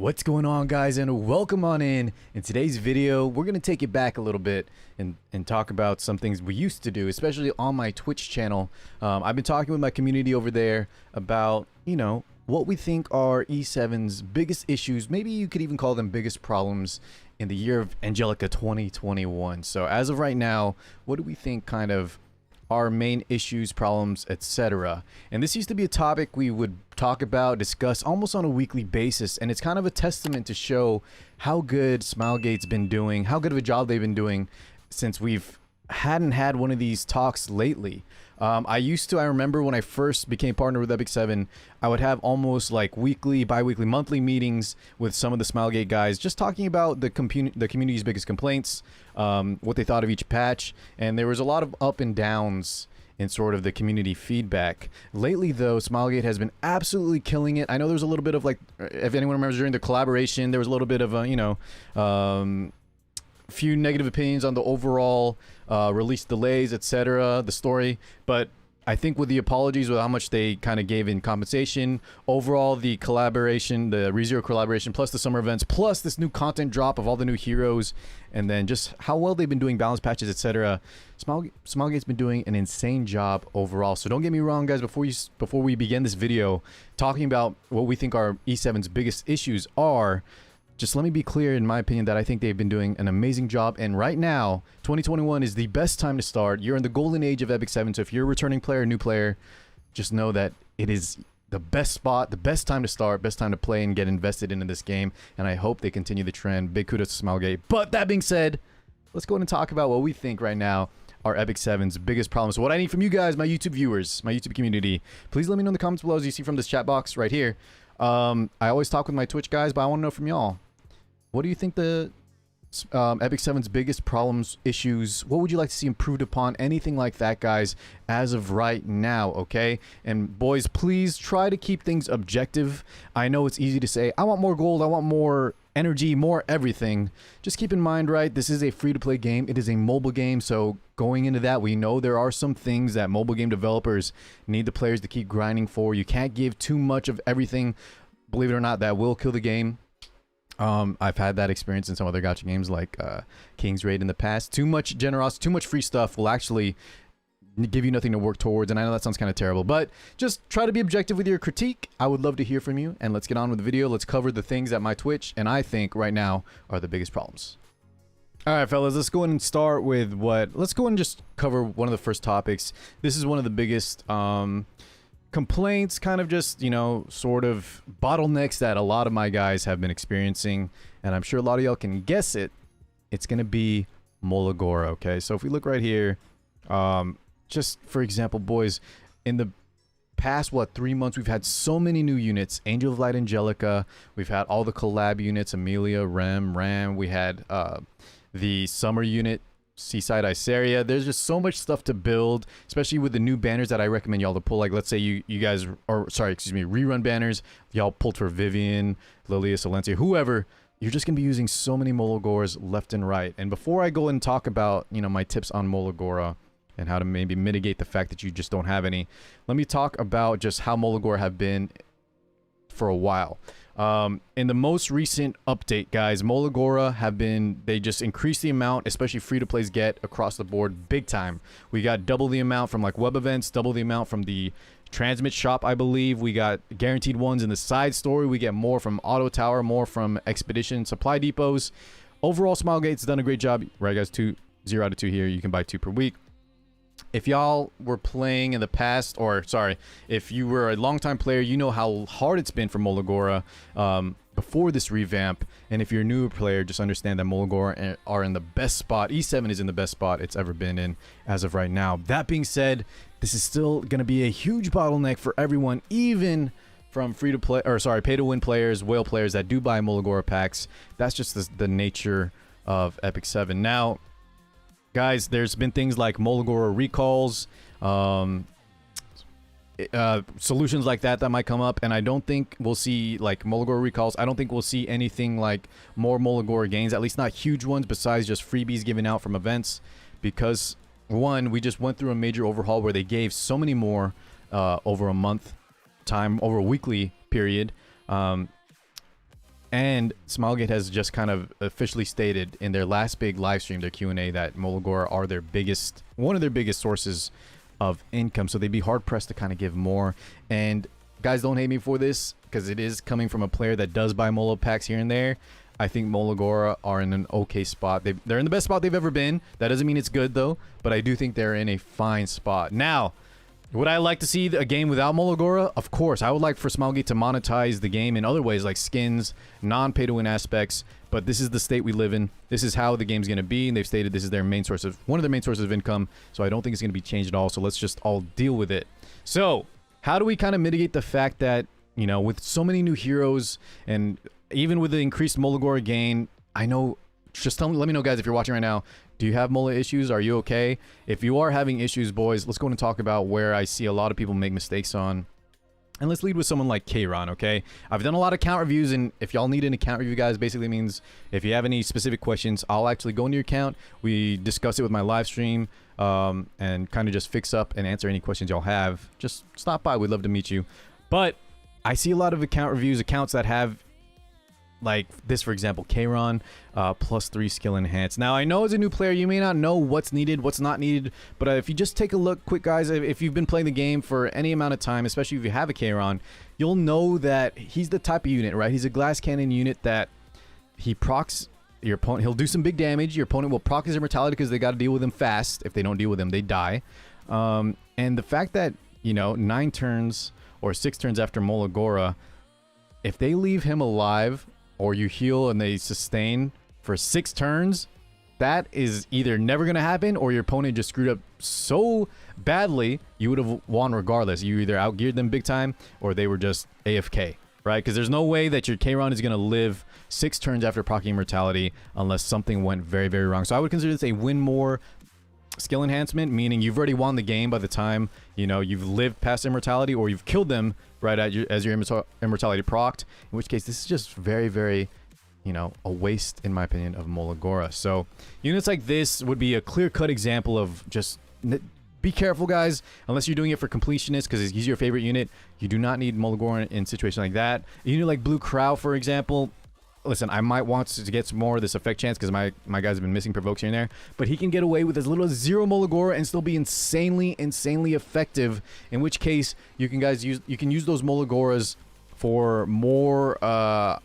What's going on, guys, and welcome on in. In today's video, we're going to take it back a little bit and talk about some things we used to do, especially on my Twitch channel. I've been talking with my community over there about, what we think are E7's biggest issues. Maybe you could even call them biggest problems in the year of Angelica 2021. So as of right now, what do we think kind of our main issues, problems, etc. And this used to be a topic we would talk about, discuss almost on a weekly basis, and it's kind of a testament to show how good Smilegate's been doing, how good of a job they've been doing since we've hadn't had one of these talks lately. I remember when I first became partner with Epic 7, I would have almost like weekly, bi-weekly, monthly meetings with some of the Smilegate guys, just talking about the community's biggest complaints, what they thought of each patch, and there was a lot of up and downs in sort of the community feedback. Lately, though, Smilegate has been absolutely killing it. I know there was a little bit of, like, if anyone remembers during the collaboration, there was a little bit of a, few negative opinions on the overall release delays, etc., the story, but I think with the apologies, with how much they kind of gave in compensation, overall the collaboration, the ReZero collaboration, plus the summer events, plus this new content drop of all the new heroes, and then just how well they've been doing balance patches, etc. Smilegate's been doing an insane job overall. So don't get me wrong, guys, before we begin this video talking about what we think our E7's biggest issues are, just let me be clear, in my opinion, that I think they've been doing an amazing job. And right now, 2021 is the best time to start. You're in the golden age of Epic 7. So if you're a returning player, new player, just know that it is the best spot, the best time to start, best time to play and get invested into this game. And I hope they continue the trend. Big kudos to Smilegate. But that being said, let's go ahead and talk about what we think right now are Epic 7's biggest problems. So what I need from you guys, my YouTube viewers, my YouTube community, please let me know in the comments below, as you see from this chat box right here. I always talk with my Twitch guys, but I want to know from y'all. What do you think the Epic 7's biggest problems, issues, what would you like to see improved upon? Anything like that, guys, as of right now, okay? And boys, please try to keep things objective. I know it's easy to say, I want more gold, I want more energy, more everything. Just keep in mind, right, this is a free-to-play game. It is a mobile game, so going into that, we know there are some things that mobile game developers need the players to keep grinding for. You can't give too much of everything. Believe it or not, that will kill the game. I've had that experience in some other gacha games like King's Raid in the past. Too much generosity, too much free stuff will actually give you nothing to work towards, and I know that sounds kind of terrible, but just try to be objective with your critique. I would love to hear from you, and let's get on with the video. Let's cover the things that my Twitch and I think right now are the biggest problems. Alright, fellas, let's go ahead and start with let's go ahead and just cover one of the first topics. This is one of the biggest complaints, kind of just, sort of bottlenecks that a lot of my guys have been experiencing, and I'm sure a lot of y'all can guess it. It's gonna be Mola, okay? So if we look right here, just for example, boys, in the past, 3 months, we've had so many new units. Angel of Light, Angelica, we've had all the collab units, Amelia, Ram, we had the summer unit, Seaside Iceria. There's just so much stuff to build, especially with the new banners that I recommend y'all to pull. Like, let's say you guys, or sorry, excuse me, rerun banners, y'all pulled for Vivian, Lilia, Silencia, whoever. You're just gonna be using so many Molagors left and right. And before I go and talk about, my tips on Molagora and how to maybe mitigate the fact that you just don't have any, let me talk about just how Molagora have been for a while. In the most recent update, guys, Molagora they just increased the amount, especially free-to-plays get across the board big time. We got double the amount from like web events, double the amount from the transmit shop, I believe. We got guaranteed ones in the side story. We get more from Auto Tower, more from Expedition Supply Depots. Overall, Smilegate's done a great job. Right, guys, 0 out of 2 here. You can buy 2 per week. If y'all were playing in the past, or sorry, if you were a longtime player, you know how hard it's been for Molagora before this revamp. And if you're a newer player, just understand that Molagora are in the best spot. E7 is in the best spot it's ever been in as of right now. That being said, this is still going to be a huge bottleneck for everyone, even from free-to-play, or sorry, pay-to-win players, whale players that do buy Molagora packs. That's just the nature of Epic 7. Now, guys, there's been things like Molagora recalls, solutions like that might come up, and I don't think we'll see like Molagora recalls. I don't think we'll see anything like more Molagora gains, at least not huge ones, besides just freebies given out from events, because one, we just went through a major overhaul where they gave so many more over a month time, over a weekly period. And Smilegate has just kind of officially stated in their last big live stream, their Q&A, that Molagora are their biggest, one of their biggest sources of income. So they'd be hard pressed to kind of give more. And guys, don't hate me for this, because it is coming from a player that does buy Mola packs here and there. I think Molagora are in an okay spot. They're in the best spot they've ever been. That doesn't mean it's good though, but I do think they're in a fine spot. Now, would I like to see a game without Molagora? Of course. I would like for Smilegate to monetize the game in other ways, like skins, non-pay-to-win aspects, but this is the state we live in. This is how the game's going to be, and they've stated this is their main source of, one of their main sources of income, so I don't think it's going to be changed at all, so let's just all deal with it. So, how do we kind of mitigate the fact that, you know, with so many new heroes, and even with the increased Molagora gain, I know, just tell me, let me know guys if you're watching right now, do you have Mola issues? Are you okay? If you are having issues, boys, let's go and talk about where I see a lot of people make mistakes on. And let's lead with someone like Kayron, okay? I've done a lot of account reviews, and if y'all need an account review, guys, basically means if you have any specific questions, I'll actually go into your account. We discuss it with my live stream, and kind of just fix up and answer any questions y'all have. Just stop by. We'd love to meet you. But I see a lot of account reviews, accounts that have, like this, for example, Kayron, +3 skill enhance. Now, I know as a new player, you may not know what's needed, what's not needed, but if you just take a look quick, guys, if you've been playing the game for any amount of time, especially if you have a Kayron, you'll know that he's the type of unit, right? He's a glass cannon unit that he procs your opponent. He'll do some big damage. Your opponent will proc his immortality because they got to deal with him fast. If they don't deal with him, they die. And the fact that, you know, 9 turns or 6 turns after Molagora, if they leave him alive, or you heal and they sustain for 6 turns, that is either never going to happen, or your opponent just screwed up so badly, you would have won regardless. You either outgeared them big time, or they were just AFK, right? Because there's no way that your Kayron is going to live 6 turns after proccing immortality unless something went very, very wrong. So I would consider this a win more skill enhancement, meaning you've already won the game by the time, you know, you've lived past immortality, or you've killed them right at as your immortality procced, in which case this is just very, very, you know, a waste, in my opinion, of Molagora. So units like this would be a clear-cut example of just be careful, guys, unless you're doing it for completionists because he's your favorite unit. You do not need Molagora in situations like that. A unit like Blue Crow, for example, listen, I might want to get some more of this effect chance because my guys have been missing provokes here and there, but he can get away with as little as 0 Molagora and still be insanely effective, in which case you can use those Molagoras for more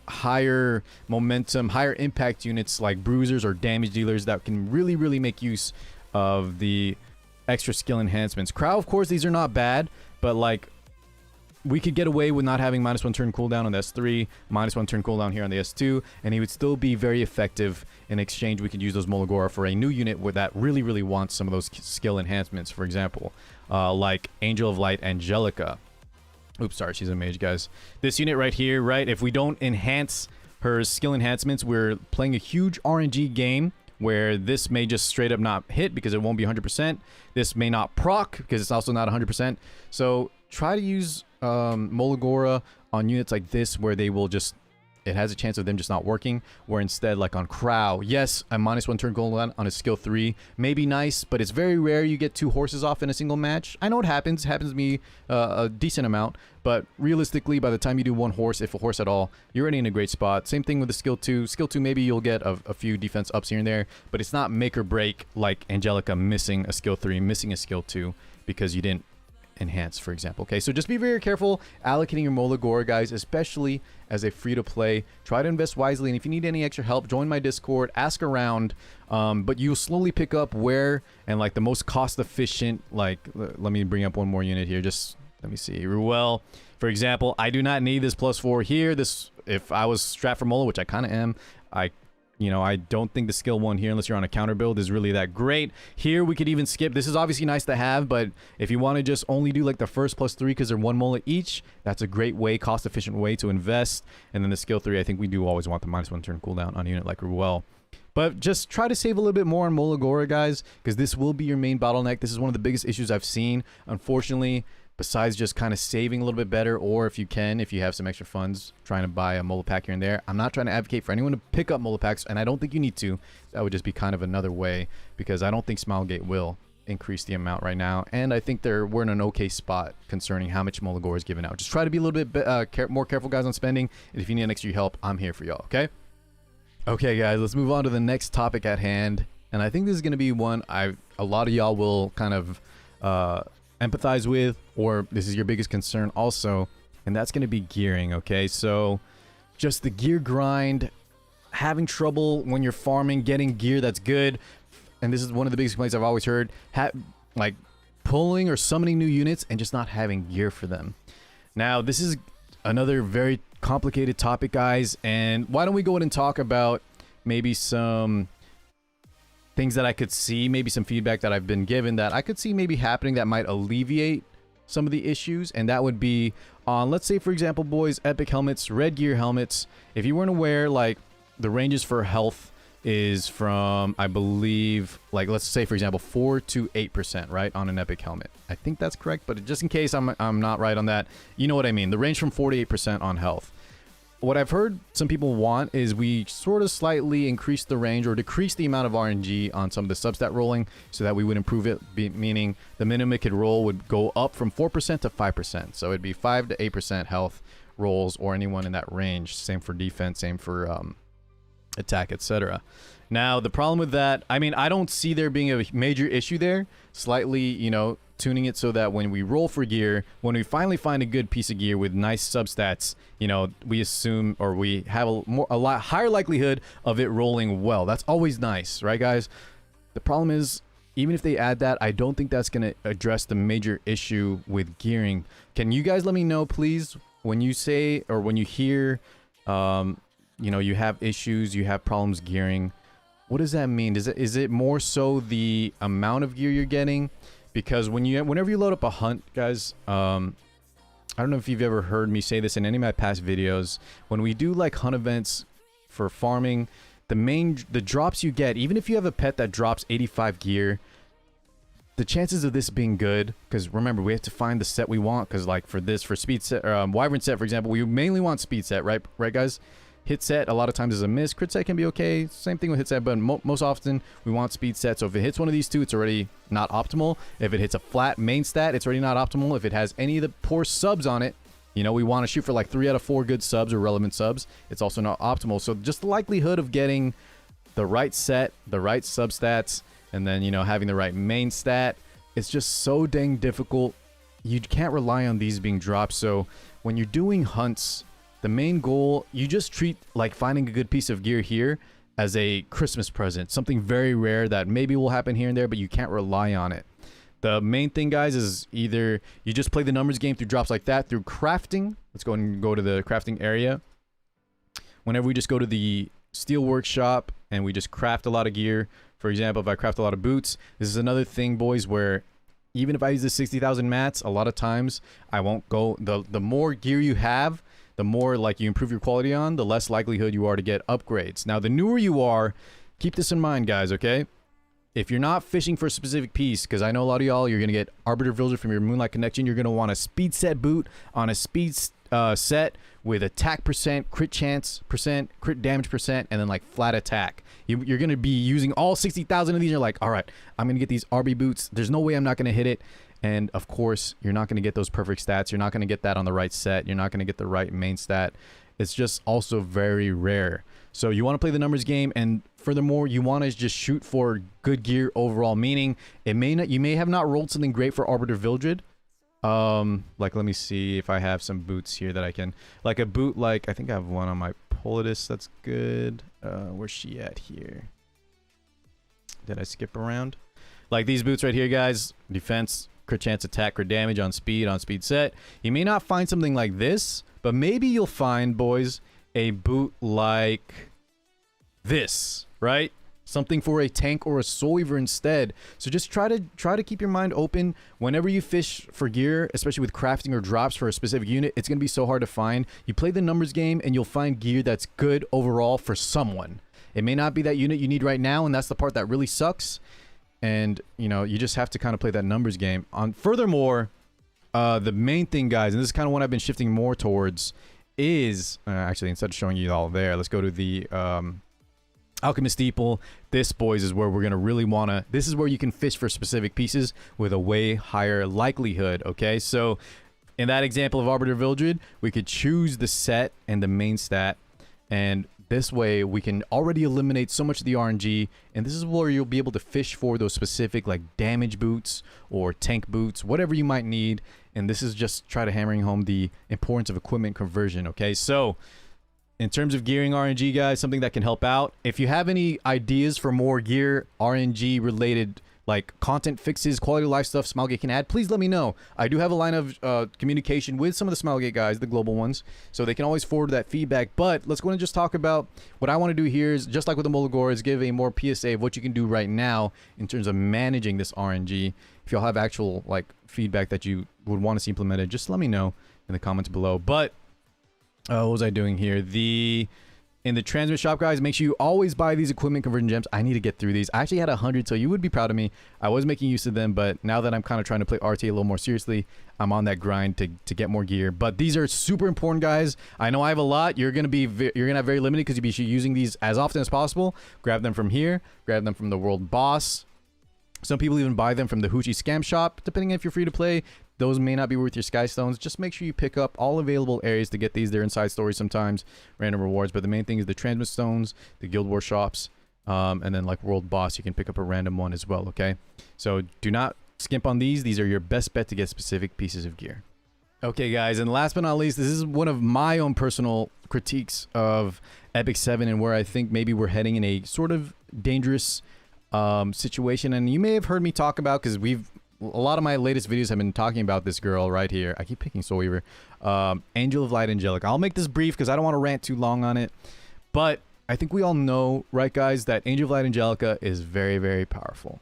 higher momentum, higher impact units like bruisers or damage dealers that can really make use of the extra skill enhancements. Crow, of course, these are not bad, but like, we could get away with not having -1 turn cooldown on the S3, -1 turn cooldown here on the S2, and he would still be very effective. In exchange, we could use those Molagora for a new unit that really wants some of those skill enhancements, for example, like Angel of Light Angelica. Oops, sorry, she's a mage, guys. This unit right here, right, if we don't enhance her skill enhancements, we're playing a huge RNG game where this may just straight up not hit because it won't be 100%. This may not proc because it's also not 100%. So try to use Molagora on units like this where they will just, it has a chance of them just not working, where instead, like on Crow, yes, a -1 turn cooldown on a skill 3 may be nice, but it's very rare you get 2 horses off in a single match. I know it happens to me a decent amount, but realistically, by the time you do 1 horse, if a horse at all, you're already in a great spot. Same thing with the skill 2. Skill 2, maybe you'll get a few defense ups here and there, but it's not make or break like Angelica missing a skill 3, missing a skill 2 because you didn't enhance, for example. Okay, so just be very careful allocating your Molagora, guys, especially as a free-to-play. Try to invest wisely, and if you need any extra help, join my Discord, ask around, but you'll slowly pick up where and like the most cost-efficient, like, let me bring up one more unit here, just let me see. Ruel, for example, I do not need this +4 here. This, if I was strapped for Mola, which I kind of am, I don't think the skill 1 here, unless you're on a counter build, is really that great. Here, we could even skip. This is obviously nice to have, but if you want to just only do like the first +3 because they're 1 Mola each, that's a great way, cost-efficient way to invest. And then the skill 3, I think we do always want the -1 turn cooldown on a unit like Ruel. But just try to save a little bit more on Molagora, guys, because this will be your main bottleneck. This is one of the biggest issues I've seen, unfortunately. Besides just kind of saving a little bit better, or if you have some extra funds, trying to buy a Mola pack here and there. I'm not trying to advocate for anyone to pick up Mola packs, and I don't think you need to. That would just be kind of another way, because I don't think Smilegate will. increase the amount right now, and I think we're in an okay spot concerning how much Mola is given out. Just try to be a little bit more careful, guys, on spending, and if you need an extra help, I'm here for y'all. Okay guys, let's move on to the next topic at hand, and I think this is going to be one a lot of y'all will kind of empathize with, or this is your biggest concern also, and that's going to be gearing. Okay, so just the gear grind, having trouble when you're farming, getting gear that's good. And this is one of the biggest complaints I've always heard, like pulling or summoning new units and just not having gear for them. Now, this is another very complicated topic, guys, and why don't we go ahead and talk about maybe some things that I could see, maybe some feedback that I've been given that I could see maybe happening that might alleviate some of the issues, and that would be on, let's say, for example, boys, epic helmets, red gear helmets. If you weren't aware, like, the ranges for health is from, I believe, like, let's say, for example, 4 to 8%, right, on an epic helmet. I think that's correct, but just in case I'm not right on that, you know what I mean. The range from 4 to 8% on health. What I've heard some people want is we sort of slightly increase the range or decrease the amount of RNG on some of the substat rolling so that we would improve it, meaning the minimum it could roll would go up from 4% to 5%. So it'd be 5 to 8% health rolls or anyone in that range. Same for defense, same for attack, etc. Now, the problem with that, I mean, I don't see there being a major issue there. Slightly, you know, tuning it so that when we roll for gear, when we finally find a good piece of gear with nice substats, you know, we assume, or we have a lot higher likelihood of it rolling well. That's always nice, right, guys? The problem is, even if they add that, I don't think that's going to address the major issue with gearing. Can you guys let me know, please, when you say, or when you hear, you know, you have issues, you have problems gearing, what does that mean? Is it more so the amount of gear you're getting? Because whenever you load up a hunt, guys, I don't know if you've ever heard me say this in any of my past videos. When we do like hunt events for farming, the drops you get, even if you have a pet that drops 85 gear, the chances of this being good, because remember, we have to find the set we want, because like for speed set, wyvern set, for example, we mainly want speed set, right, guys? Hit set a lot of times is a miss. Crit set can be okay. Same thing with hit set, but most often we want speed set. So if it hits one of these two, it's already not optimal. If it hits a flat main stat, it's already not optimal. If it has any of the poor subs on it, you know, we want to shoot for like 3 out of 4 good subs or relevant subs. It's also not optimal. So just the likelihood of getting the right set, the right substats, and then, you know, having the right main stat, it's just so dang difficult. You can't rely on these being dropped. So when you're doing hunts, the main goal, you just treat like finding a good piece of gear here as a Christmas present, something very rare that maybe will happen here and there, but you can't rely on it. The main thing, guys, is either you just play the numbers game through drops like that, through crafting. Let's go and go to the crafting area. Whenever we just go to the steel workshop and we just craft a lot of gear, for example, if I craft a lot of boots, this is another thing, boys, where even if I use the 60,000 mats, a lot of times I won't go, the more gear you have, the more like you improve your quality on, the less likelihood you are to get upgrades. Now, the newer you are, keep this in mind, guys, okay? If you're not fishing for a specific piece, because I know a lot of y'all, you're going to get Arbiter Villager from your Moonlight Connection. You're going to want a speed set boot on a speed set with attack percent, crit chance percent, crit damage percent, and then like flat attack. You're going to be using all 60,000 of these. You're like, all right, I'm going to get these RB boots. There's no way I'm not going to hit it. And of course, you're not going to get those perfect stats. You're not going to get that on the right set. You're not going to get the right main stat. It's just also very rare. So you want to play the numbers game, and furthermore, you want to just shoot for good gear overall, meaning you may have not rolled something great for Arbiter Vildred. Like, let me see if I have some boots here that I can, like a boot, like I think I have one on my Politis that's good. Where's she at here? Did I skip around? Like these boots right here, guys, defense, crit chance, attack, crit damage on speed set. You may not find something like this, but maybe you'll find, boys, a boot like this, right? Something for a tank or a soul weaver instead. So just try to keep your mind open whenever you fish for gear, especially with crafting or drops for a specific unit. It's gonna be so hard to find. You play the numbers game and you'll find gear that's good overall for someone. It may not be that unit you need right now, and that's the part that really sucks. And, you know, you just have to kind of play that numbers game. Furthermore, the main thing, guys, and this is kind of what I've been shifting more towards, is... actually, instead of showing you all there, let's go to the Alchemist Steeple, this, boys, is where we're going to really want to... This is where you can fish for specific pieces with a way higher likelihood, okay? So, in that example of Arbiter Vildred, we could choose the set and the main stat, and this way we can already eliminate so much of the RNG, and this is where you'll be able to fish for those specific, like, damage boots or tank boots, whatever you might need, and this is just try to hammering home the importance of equipment conversion, okay? So... in terms of gearing RNG, guys, something that can help out. If you have any ideas for more gear RNG related, like content fixes, quality of life stuff Smilegate can add, please let me know. I do have a line of communication with some of the Smilegate guys, the global ones, so they can always forward that feedback. But let's go and just talk about what I want to do here is, just like with the Mola, is give a more PSA of what you can do right now in terms of managing this RNG. If y'all have actual like feedback that you would want to see implemented, just let me know in the comments below. But what was I doing here? In the transmit shop, guys, make sure you always buy these equipment conversion gems. I need to get through these. I actually had 100, so you would be proud of me. I was making use of them, but now that I'm kind of trying to play RT a little more seriously, I'm on that grind to get more gear. But these are super important, guys. I know I have a lot. You're gonna have very limited because you'll be using these as often as possible. Grab them from here. Grab them from the World Boss. Some people even buy them from the Hoochie Scam Shop, depending if you're free to play. Those may not be worth your Sky Stones. Just make sure you pick up all available areas to get these. They're inside stories sometimes, random rewards. But the main thing is the Transmit Stones, the Guild War shops, and then like World Boss, you can pick up a random one as well, okay? So do not skimp on these. These are your best bet to get specific pieces of gear. Okay, guys, and last but not least, this is one of my own personal critiques of Epic 7 and where I think maybe we're heading in a sort of dangerous situation. And you may have heard me talk about, because a lot of my latest videos have been talking about this girl right here. I keep picking Soul Weaver. Angel of Light Angelica. I'll make this brief because I don't want to rant too long on it. But I think we all know, right, guys, that Angel of Light Angelica is very, very powerful.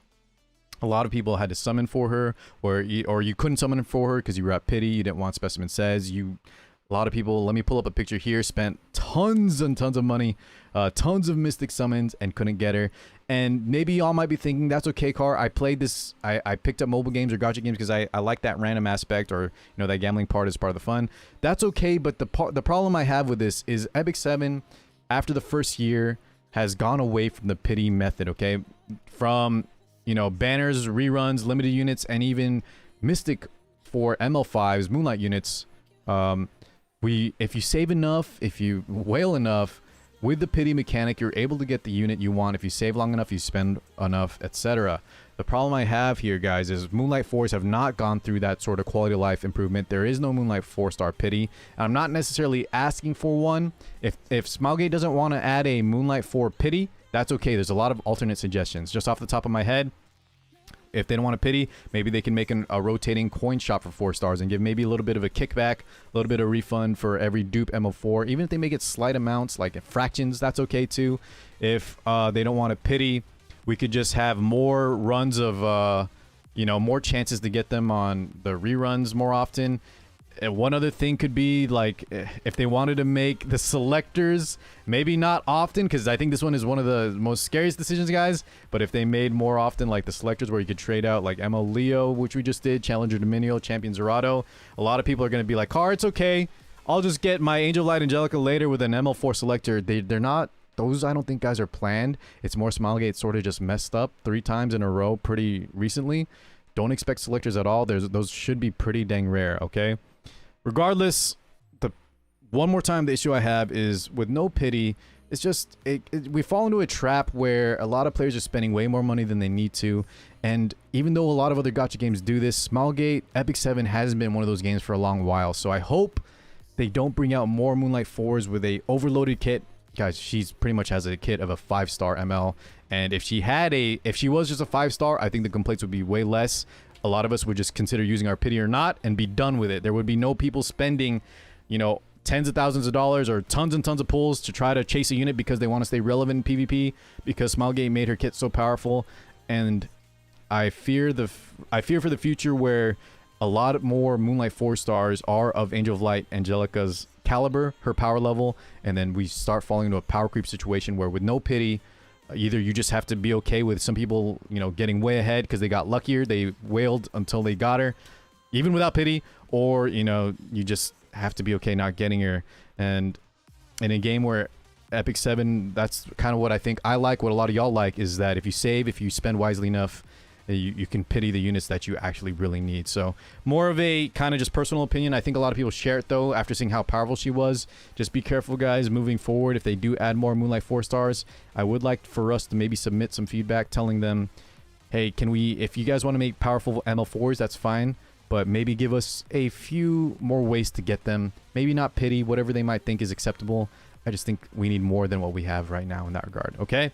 A lot of people had to summon for her, or you couldn't summon for her because you were at Pity. You didn't want Specimen Says. A lot of people, let me pull up a picture here, spent tons and tons of money, tons of Mystic summons, and couldn't get her. And maybe y'all might be thinking, that's okay, Car. I played this, I picked up mobile games or gacha games because I like that random aspect, or, you know, that gambling part is part of the fun. That's okay, but the problem I have with this is Epic 7, after the first year, has gone away from the Pity method, okay? From, you know, banners, reruns, limited units, and even Mystic for ML5's Moonlight units. If you save enough, if you whale enough, with the Pity mechanic, you're able to get the unit you want. If you save long enough, you spend enough, etc. The problem I have here, guys, is Moonlight 4s have not gone through that sort of quality of life improvement. There is no Moonlight 4-star Pity. And I'm not necessarily asking for one. If Smilegate doesn't want to add a Moonlight 4 Pity, that's okay. There's a lot of alternate suggestions. Just off the top of my head, if they don't want to Pity, maybe they can make a rotating coin shop for 4 stars and give maybe a little bit of a kickback, a little bit of refund for every dupe ML4. Even if they make it slight amounts, like fractions, that's okay too. If they don't want to Pity, we could just have more runs of, you know, more chances to get them on the reruns more often. One other thing could be, like, if they wanted to make the selectors, maybe not often, because I think this one is one of the most scariest decisions, guys, but if they made more often, like, the selectors where you could trade out, like, ML Leo, which we just did, Challenger Dominio, Champion Zerato, a lot of people are going to be like, Car, it's okay, I'll just get my Angel of Light Angelica later with an ML4 selector. They're not, those I don't think, guys, are planned. It's more Smilegate sort of just messed up 3 times in a row pretty recently. Don't expect selectors at all. Those should be pretty dang rare, okay? Regardless, one more time, the issue I have is with no Pity, it's just, we fall into a trap where a lot of players are spending way more money than they need to. And even though a lot of other gacha games do this, Smilegate, Epic 7 hasn't been one of those games for a long while. So I hope they don't bring out more Moonlight 4s with a overloaded kit. Guys, she's pretty much has a kit of a 5-star ML. And if she was just a 5-star, I think the complaints would be way less. A lot of us would just consider using our Pity or not and be done with it. There would be no people spending, you know, tens of thousands of dollars or tons and tons of pulls to try to chase a unit because they want to stay relevant in PvP, because Smilegate made her kit so powerful. And I fear for the future where a lot more Moonlight 4 stars are of Angel of Light Angelica's caliber, her power level, and then we start falling into a power creep situation where with no Pity, either you just have to be okay with some people, you know, getting way ahead because they got luckier, they wailed until they got her, even without Pity, or, you know, you just have to be okay not getting her. And in a game where Epic 7, that's kind of what I think I like. What a lot of y'all like is that if you save, if you spend wisely enough, you can pity the units that you actually really need. So more of a kind of just personal opinion. I think a lot of people share it though after seeing how powerful she was. Just be careful, guys, moving forward. If they do add more Moonlight 4 stars, I would like for us to maybe submit some feedback telling them, hey, can we, if you guys want to make powerful ML4s, that's fine, but maybe give us a few more ways to get them. Maybe not pity, whatever they might think is acceptable. I just think we need more than what we have right now in that regard, okay?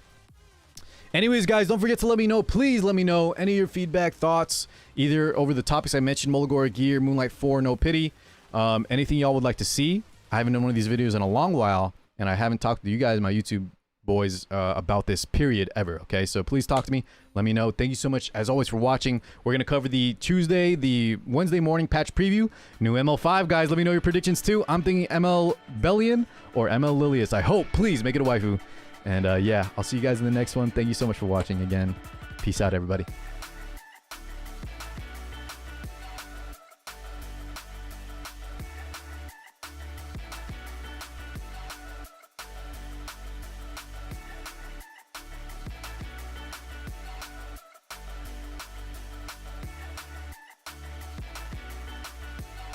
Anyways, guys, don't forget to let me know. Please let me know any of your feedback, thoughts, either over the topics I mentioned, Mola gear, Moonlight 4, no pity, anything y'all would like to see. I haven't done one of these videos in a long while, and I haven't talked to you guys, my YouTube boys, about this period ever, okay? So please talk to me. Let me know. Thank you so much, as always, for watching. We're going to cover the Wednesday morning patch preview. New ML5, guys. Let me know your predictions, too. I'm thinking ML Bellion or ML Lilius. I hope. Please make it a waifu. And yeah, I'll see you guys in the next one. Thank you so much for watching again. Peace out, everybody.